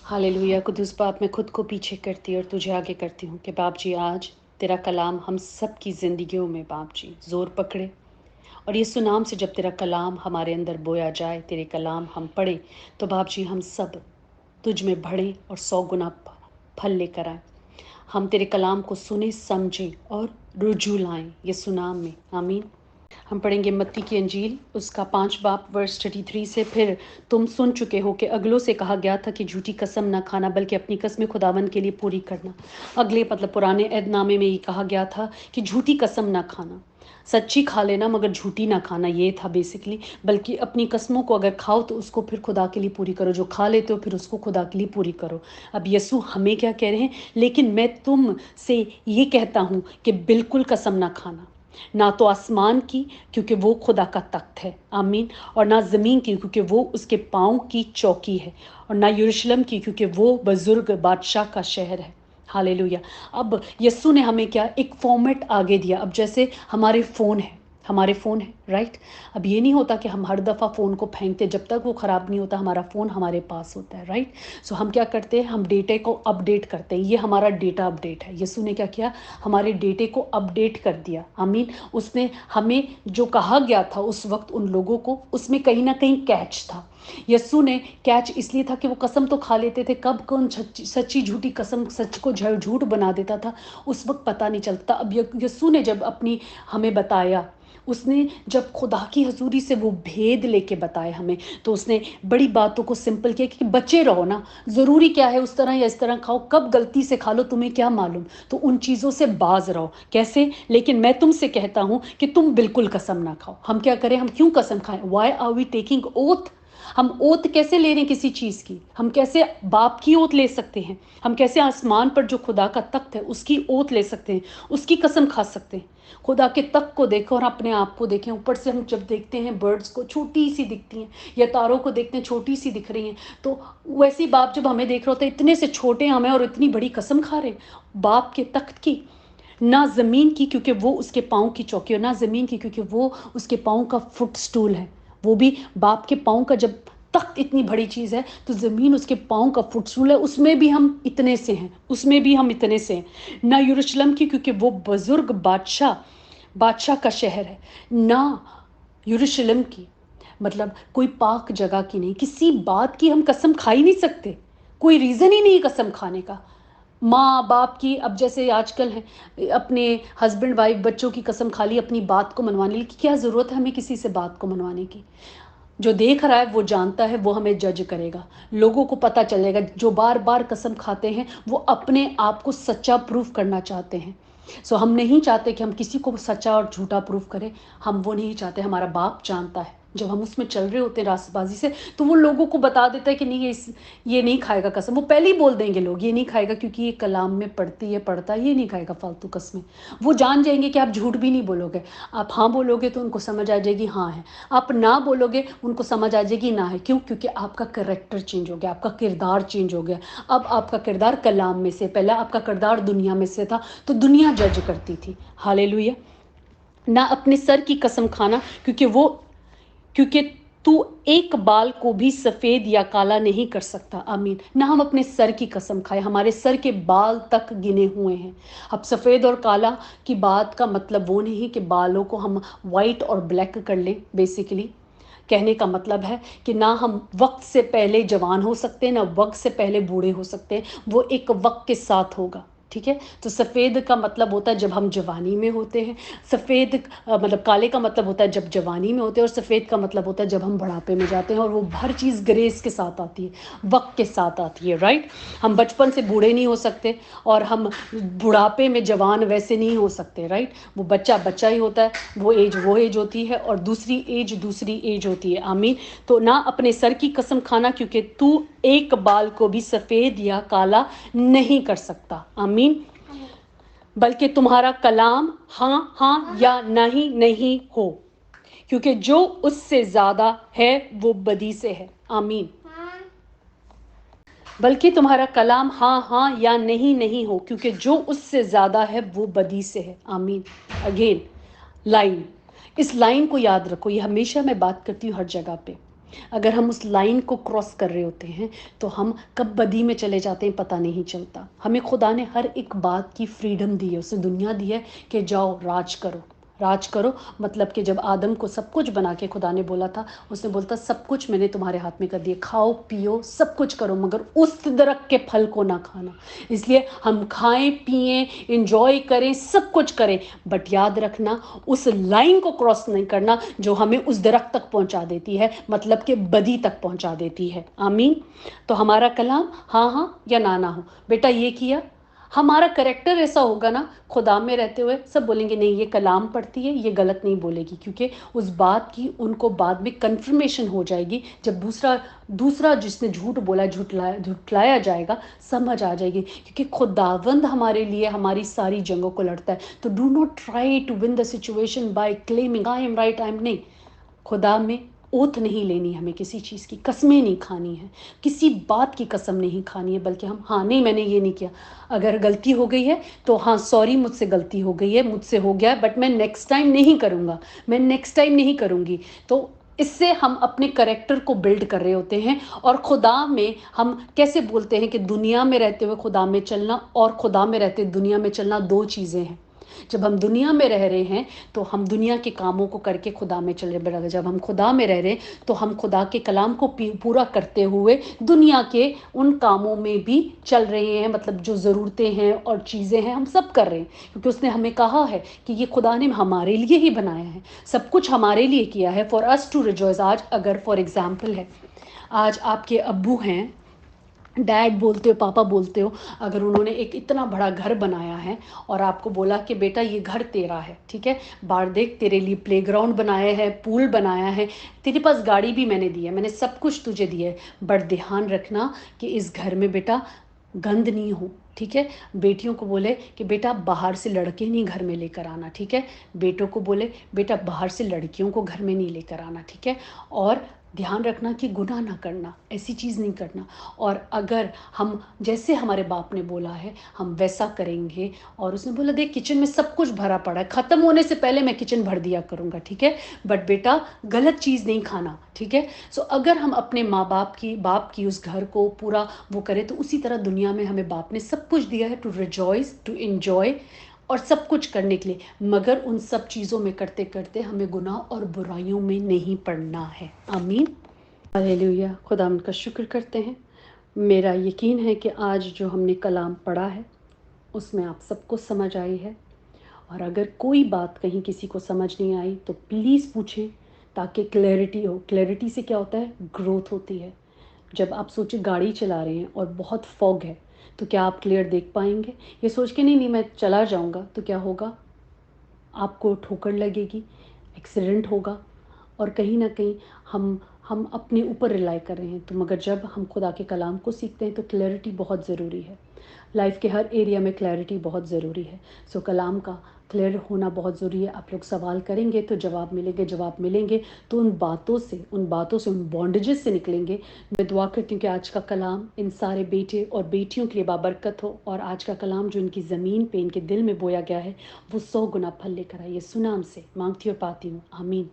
Hallelujah. Quddus बाप, मैं खुद को पीछे करती और तुझे आगे करती हूँ कि बाप जी आज तेरा कलाम हम सब की ज़िंदगियों में बाप जी ज़ोर पकड़े। और यीशु नाम से जब तेरा कलाम हमारे अंदर बोया जाए, तेरे कलाम हम पढ़ें, तो बाप जी हम सब तुझ में बढ़ें और 100 गुना फल लेकर आए। हम तेरे कलाम को सुने, समझें और रुजू लाएं यीशु नाम में, आमीन। हम पढ़ेंगे मत्ती की अंजील उसका 5 बाब वर्स 33 से। फिर तुम सुन चुके हो कि अगलों से कहा गया था कि झूठी कसम न खाना बल्कि अपनी कसमें खुदावन के लिए पूरी करना। अगले मतलब पुराने ऐहदनामे में ये कहा गया था कि झूठी कसम न खाना, सच्ची खा लेना मगर झूठी ना खाना, ये था बेसिकली। बल्कि अपनी कस्मों को अगर खाओ तो उसको फिर खुदा के लिए पूरी करो, जो खा लेते हो फिर उसको खुदा के लिए पूरी करो। अब यीशु हमें क्या कह रहे हैं, लेकिन मैं तुम से ये कहता हूँ कि बिल्कुल कसम ना खाना, ना तो आसमान की क्योंकि वो खुदा का तख्त है, आमीन, और ना ज़मीन की क्योंकि वो उसके पाँव की चौकी है, और ना यरूशलेम की क्योंकि वो बुजुर्ग बादशाह का शहर है। हालेलुया। अब यस्सु ने हमें क्या एक फॉर्मेट आगे दिया। अब जैसे हमारे फ़ोन है राइट। अब ये नहीं होता कि हम हर दफ़ा फ़ोन को फेंकते, जब तक वो ख़राब नहीं होता हमारा फ़ोन हमारे पास होता है राइट। सो हम क्या करते हैं, हम डेटे को अपडेट करते हैं। ये हमारा डेटा अपडेट है। यीशु ने क्या किया, हमारे डेटे को अपडेट कर दिया, आमीन। उसने हमें जो कहा गया था उस वक्त उन लोगों को, उसमें कहीं ना कहीं कैच था। यस्सु ने कैच इसलिए था कि वो कसम तो खा लेते थे, कब कौन सच्ची झूठी कसम सच को झूठ बना देता था उस वक्त पता नहीं चलता। अब यस्सु ने जब अपनी हमें बताया, उसने जब खुदा की हजूरी से वो भेद लेके बताए हमें, तो उसने बड़ी बातों को सिंपल किया कि बचे रहो ना, ज़रूरी क्या है उस तरह या इस तरह खाओ, कब गलती से खा लो तुम्हें क्या मालूम, तो उन चीज़ों से बाज रहो। कैसे, लेकिन मैं तुमसे कहता हूँ कि तुम बिल्कुल कसम ना खाओ। हम क्या करें, हम क्यों कसम खाएं, why are we taking oath. हम ओथ कैसे ले रहे हैं किसी चीज़ की, हम कैसे बाप की ओथ ले सकते हैं, हम कैसे आसमान पर जो खुदा का तख्त है उसकी ओथ ले सकते हैं, उसकी कसम खा सकते हैं। खुदा के तख्त को देखो और अपने आप को देखें। ऊपर से हम जब देखते हैं बर्ड्स को छोटी सी दिखती हैं, या तारों को देखते हैं छोटी सी दिख रही हैं, तो वैसी बाप जब हमें देख रहा होता है, इतने से छोटे हमें और इतनी बड़ी कसम खा रहे हैं बाप के तख्त की। ना ज़मीन की क्योंकि वो उसके पाँव की चौकी है, ना ज़मीन की क्योंकि वो उसके पाँव का फुट स्टूल है। वो भी बाप के पाँव का, जब तख्त इतनी बड़ी चीज़ है तो ज़मीन उसके पाँव का फुट स्टूल है, उसमें भी हम इतने से हैं, उसमें भी हम इतने से हैं। ना यरूशलेम की क्योंकि वो बुजुर्ग बादशाह का शहर है। ना यरूशलेम की मतलब कोई पाक जगह की नहीं, किसी बात की हम कसम खा ही नहीं सकते, कोई रीज़न ही नहीं कसम खाने का। माँ बाप की, अब जैसे आजकल है अपने हस्बैंड वाइफ बच्चों की कसम खा ली अपनी बात को मनवाने की, क्या ज़रूरत है हमें किसी से बात को मनवाने की। जो देख रहा है वो जानता है, वो हमें जज करेगा, लोगों को पता चलेगा। जो बार बार कसम खाते हैं वो अपने आप को सच्चा प्रूफ करना चाहते हैं। सो हम नहीं चाहते कि हम किसी को सच्चा और झूठा प्रूफ करें, हम वो नहीं चाहते। हमारा बाप जानता है, जब हम उसमें चल रहे होते हैं रास्तबाजी से, तो वो लोगों को बता देता है कि नहीं ये नहीं खाएगा कसम। वो पहले ही बोल देंगे लोग, ये नहीं खाएगा क्योंकि ये कलाम में पढ़ता है, ये नहीं खाएगा फालतू कसमें। वो जान जाएंगे कि आप झूठ भी नहीं बोलोगे, आप हाँ बोलोगे तो उनको समझ आ जाएगी हाँ है, आप ना बोलोगे उनको समझ आ जाएगी ना है। क्यों? क्योंकि आपका कैरेक्टर चेंज हो गया, आपका किरदार चेंज हो गया। अब आपका किरदार कलाम में से, पहले आपका किरदार दुनिया में से था, तो दुनिया जज करती थी। हालेलुया। ना अपने सर की कसम खाना क्योंकि तू एक बाल को भी सफेद या काला नहीं कर सकता, आमीन। ना हम अपने सर की कसम खाएं, हमारे सर के बाल तक गिने हुए हैं। अब सफ़ेद और काला की बात का मतलब वो नहीं कि बालों को हम वाइट और ब्लैक कर लें। बेसिकली कहने का मतलब है कि ना हम वक्त से पहले जवान हो सकते हैं, ना वक्त से पहले बूढ़े हो सकते हैं, वो एक वक्त के साथ होगा, ठीक है। तो सफ़ेद का मतलब होता है जब हम जवानी में होते हैं, मतलब काले का मतलब होता है जब जवानी में होते हैं, और सफ़ेद का मतलब होता है जब हम बुढ़ापे में जाते हैं। और वो हर चीज़ ग्रेस के साथ आती है, वक्त के साथ आती है, राइट। हम बचपन से बूढ़े नहीं हो सकते और हम बुढ़ापे में जवान वैसे नहीं हो सकते, राइट। वो बच्चा ही होता है, वो एज होती है, और दूसरी एज होती है, आमीन। तो ना अपने सर की कसम खाना क्योंकि तू एक बाल को भी सफ़ेद या काला नहीं कर सकता, आमीन। बल्कि तुम्हारा कलाम हाँ हाँ या नहीं नहीं हो, क्योंकि जो उससे ज़्यादा है वो बदी से है, आमीन। बल्कि तुम्हारा कलाम हाँ हाँ या नहीं नहीं हो, क्योंकि जो उससे ज़्यादा है वो बदी से है, आमीन। अगेन लाइन, इस लाइन को याद रखो, ये हमेशा मैं बात करती हूँ हर जगह पे। अगर हम उस लाइन को क्रॉस कर रहे होते हैं तो हम कब बदी में चले जाते हैं पता नहीं चलता। हमें खुदा ने हर एक बात की फ्रीडम दी है, उसने दुनिया दी है कि जाओ राज करो। राज करो मतलब कि जब आदम को सब कुछ बना के खुदा ने बोला था, उसने बोलता सब कुछ मैंने तुम्हारे हाथ में कर दिया, खाओ पियो सब कुछ करो मगर उस दरख्त के फल को ना खाना। इसलिए हम खाएं पिएं इंजॉय करें सब कुछ करें, बट याद रखना उस लाइन को क्रॉस नहीं करना जो हमें उस दरख्त तक पहुंचा देती है, मतलब कि बदी तक पहुंचा देती है। आमीन। तो हमारा कलाम हाँ हाँ या ना ना हो। बेटा ये किया, हमारा करेक्टर ऐसा होगा ना, खुदा में रहते हुए सब बोलेंगे नहीं ये कलाम पढ़ती है, ये गलत नहीं बोलेगी, क्योंकि उस बात की उनको बाद में कन्फर्मेशन हो जाएगी। जब दूसरा दूसरा जिसने झूठ बोला झुठलाया जाएगा, समझ आ जाएगी, क्योंकि खुदावंद हमारे लिए हमारी सारी जंगों को लड़ता है। तो do not try to win the situation by claiming I am right I am नहीं। खुदा में ओथ नहीं लेनी, हमें किसी चीज़ की कसमें नहीं खानी है, किसी बात की कसम नहीं खानी है, बल्कि हम हाँ नहीं मैंने ये नहीं किया, अगर गलती हो गई है तो हाँ सॉरी मुझसे गलती हो गई है, मुझसे हो गया है, बट मैं नेक्स्ट टाइम नहीं करूँगा, मैं नेक्स्ट टाइम नहीं करूँगी। तो इससे हम अपने करेक्टर को बिल्ड कर रहे होते हैं। और खुदा में हम कैसे बोलते हैं कि दुनिया में रहते हुए खुदा में चलना और खुदा में रहते दुनिया में चलना दो चीज़ें हैं। जब हम दुनिया में रह रहे हैं तो हम दुनिया के कामों को करके खुदा में चल रहे हैं, जब हम खुदा में रह रहे हैं तो हम खुदा के कलाम को पूरा करते हुए दुनिया के उन कामों में भी चल रहे हैं, मतलब जो ज़रूरतें हैं और चीज़ें हैं हम सब कर रहे हैं, क्योंकि उसने हमें कहा है कि ये खुदा ने हमारे लिए ही बनाया है, सब कुछ हमारे लिए किया है, फॉर अस टू रिजॉइस। आज अगर फॉर एग्जाम्पल है, आज आपके अब्बू हैं, डैड बोलते हो पापा बोलते हो, अगर उन्होंने एक इतना बड़ा घर बनाया है और आपको बोला कि बेटा ये घर तेरा है, ठीक है, बाहर देख तेरे लिए प्लेग्राउंड बनाया है, पूल बनाया है, तेरे पास गाड़ी भी मैंने दी है, मैंने सब कुछ तुझे दिया है, बट ध्यान रखना कि इस घर में बेटा गंद नहीं हो, ठीक है। बेटियों को बोले कि बेटा बाहर से लड़के नहीं घर में लेकर आना, ठीक है। बेटों को बोले बेटा बाहर से लड़कियों को घर में नहीं लेकर आना, ठीक है। और ध्यान रखना कि गुनाह ना करना, ऐसी चीज़ नहीं करना। और अगर हम जैसे हमारे बाप ने बोला है हम वैसा करेंगे, और उसने बोला देख किचन में सब कुछ भरा पड़ा है, ख़त्म होने से पहले मैं किचन भर दिया करूँगा, ठीक है, बट बेटा गलत चीज़ नहीं खाना, ठीक है। सो अगर हम अपने माँ बाप की उस घर को पूरा वो करें, तो उसी तरह दुनिया में हमें बाप ने सब कुछ दिया है टू रिजॉइस, टू एंजॉय और सब कुछ करने के लिए, मगर उन सब चीज़ों में करते करते हमें गुनाह और बुराइयों में नहीं पड़ना है। आमीन। हालेलुया। खुदा उनका शुक्र करते हैं। मेरा यकीन है कि आज जो हमने कलाम पढ़ा है उसमें आप सबको समझ आई है, और अगर कोई बात कहीं किसी को समझ नहीं आई तो प्लीज़ पूछें, ताकि क्लैरिटी हो। क्लैरिटी से क्या होता है, ग्रोथ होती है। जब आप सोचिए गाड़ी चला रहे हैं और बहुत फॉग है, तो क्या आप क्लियर देख पाएंगे? ये सोच के नहीं नहीं मैं चला जाऊंगा, तो क्या होगा, आपको ठोकर लगेगी, एक्सीडेंट होगा, और कहीं ना कहीं हम अपने ऊपर रिलाई कर रहे हैं। तो मगर जब हम खुदा के कलाम को सीखते हैं तो क्लैरिटी बहुत ज़रूरी है, लाइफ के हर एरिया में क्लैरिटी बहुत ज़रूरी है। सो कलाम का क्लियर होना बहुत ज़रूरी है। आप लोग सवाल करेंगे तो जवाब मिलेंगे, तो उन बॉन्डेजेस से निकलेंगे। मैं दुआ करती हूँ कि आज का कलाम इन सारे बेटे और बेटियों के लिए बाबरकत हो, और आज का कलाम जो इनकी ज़मीन पे इनके दिल में बोया गया है वो 100 गुना फल लेकर आए। ये सुनाम से मांगती और पाती हूँ, आमीन।